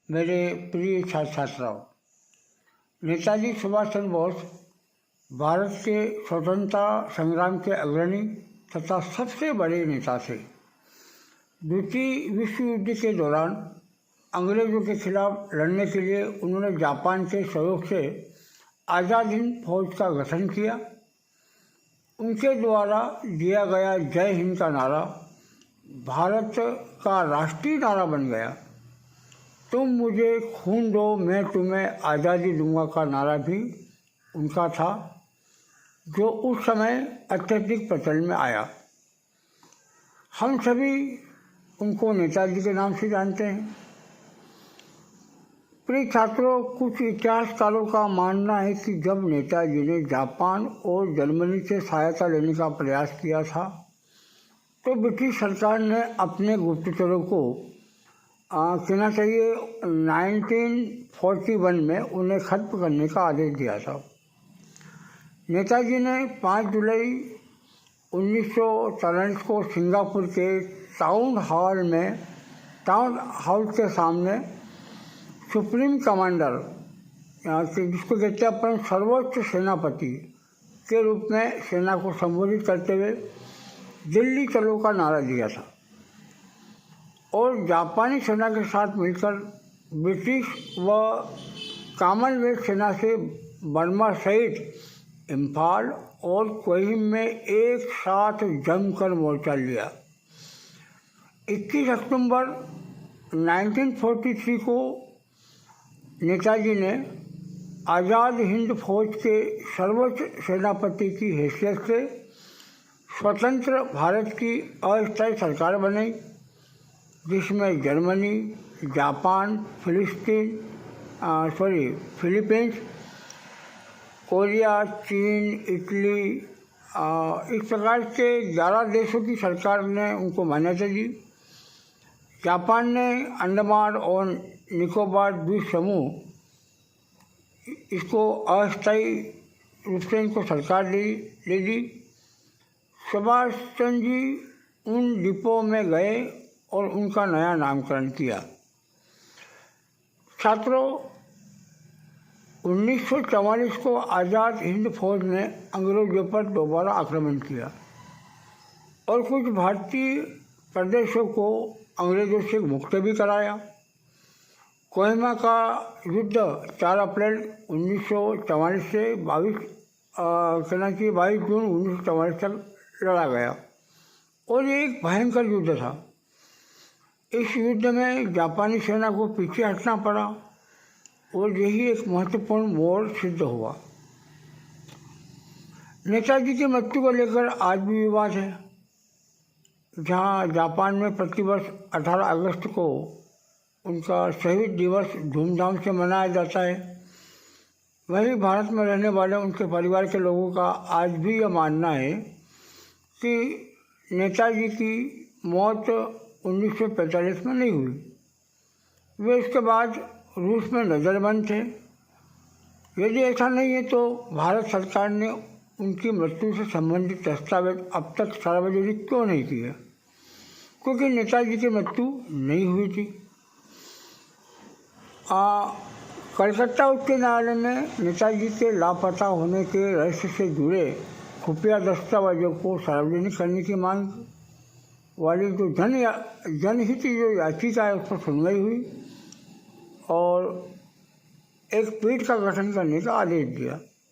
मेरे प्रिय छात्र छात्राओं, नेताजी सुभाष चंद्र बोस भारत के स्वतंत्रता संग्राम के अग्रणी तथा सबसे बड़े नेता थे। द्वितीय विश्व युद्ध के दौरान अंग्रेज़ों के खिलाफ लड़ने के लिए उन्होंने जापान के सहयोग से आज़ाद हिंद फौज का गठन किया। उनके द्वारा दिया गया जय हिंद का नारा भारत का राष्ट्रीय नारा बन गया। तुम मुझे खून दो मैं तुम्हें आज़ादी दूंगा का नारा भी उनका था, जो उस समय अत्यधिक प्रचलन में आया। हम सभी उनको नेताजी के नाम से जानते हैं। प्रिय छात्रों, कुछ इतिहासकारों का मानना है कि जब नेताजी ने जापान और जर्मनी से सहायता लेने का प्रयास किया था, तो ब्रिटिश सरकार ने अपने गुप्तचरों को कहना चाहिए 1941 में उन्हें खत्म करने का आदेश दिया था। नेताजी ने 5 जुलाई 1943 को सिंगापुर के टाउन हॉल के सामने सुप्रीम कमांडर, जिसको कहते हैं अपन सर्वोच्च सेनापति के रूप में सेना को संबोधित करते हुए दिल्ली चलो का नारा दिया था और जापानी सेना के साथ मिलकर ब्रिटिश व कॉमनवेल्थ सेना से बर्मा सहित इम्फाल और कोहिम में एक साथ जमकर मोर्चा लिया। 21 अक्टूबर 1943 को नेताजी ने आज़ाद हिंद फौज के सर्वोच्च सेनापति की हैसियत से स्वतंत्र भारत की अस्थायी सरकार बनाई, जिसमें जर्मनी, जापान, फिलीपींस, कोरिया, चीन, इटली, इस प्रकार के 11 देशों की सरकार ने उनको मान्यता दी। जापान ने अंडमान और निकोबार द्वीप समूह, इसको अस्थायी रूप से इनको सरकार दे दी। सुभाष चंद्र जी उन द्वीपों में गए और उनका नया नामकरण किया। छात्रों, 1944 को आज़ाद हिंद फौज ने अंग्रेज़ों पर दोबारा आक्रमण किया और कुछ भारतीय प्रदेशों को अंग्रेज़ों से मुक्त भी कराया। कोहिमा का युद्ध 4 अप्रैल 1944 से 22 जून 1944 तक लड़ा गया और ये एक भयंकर युद्ध था। इस युद्ध में जापानी सेना को पीछे हटना पड़ा और यही एक महत्वपूर्ण मोड़ सिद्ध हुआ। नेताजी की मृत्यु को लेकर आज भी विवाद है। जहां जापान में प्रतिवर्ष 18 अगस्त को उनका शहीद दिवस धूमधाम से मनाया जाता है, वहीं भारत में रहने वाले उनके परिवार के लोगों का आज भी यह मानना है कि नेताजी की मौत 1945 में नहीं हुई। वे इसके बाद रूस में नज़रबंद थे। यदि ऐसा नहीं है तो भारत सरकार ने उनकी मृत्यु से संबंधित दस्तावेज अब तक सार्वजनिक क्यों नहीं किए? क्योंकि नेताजी की मृत्यु नहीं हुई थी। कलकत्ता उच्च न्यायालय ने नेताजी के लापता होने के रहस्य से जुड़े खुफिया दस्तावेजों को सार्वजनिक करने की मांग वाली जो जनहित जो याचिका है उस पर सुनवाई हुई और एक पीठ का गठन करने का आदेश दिया।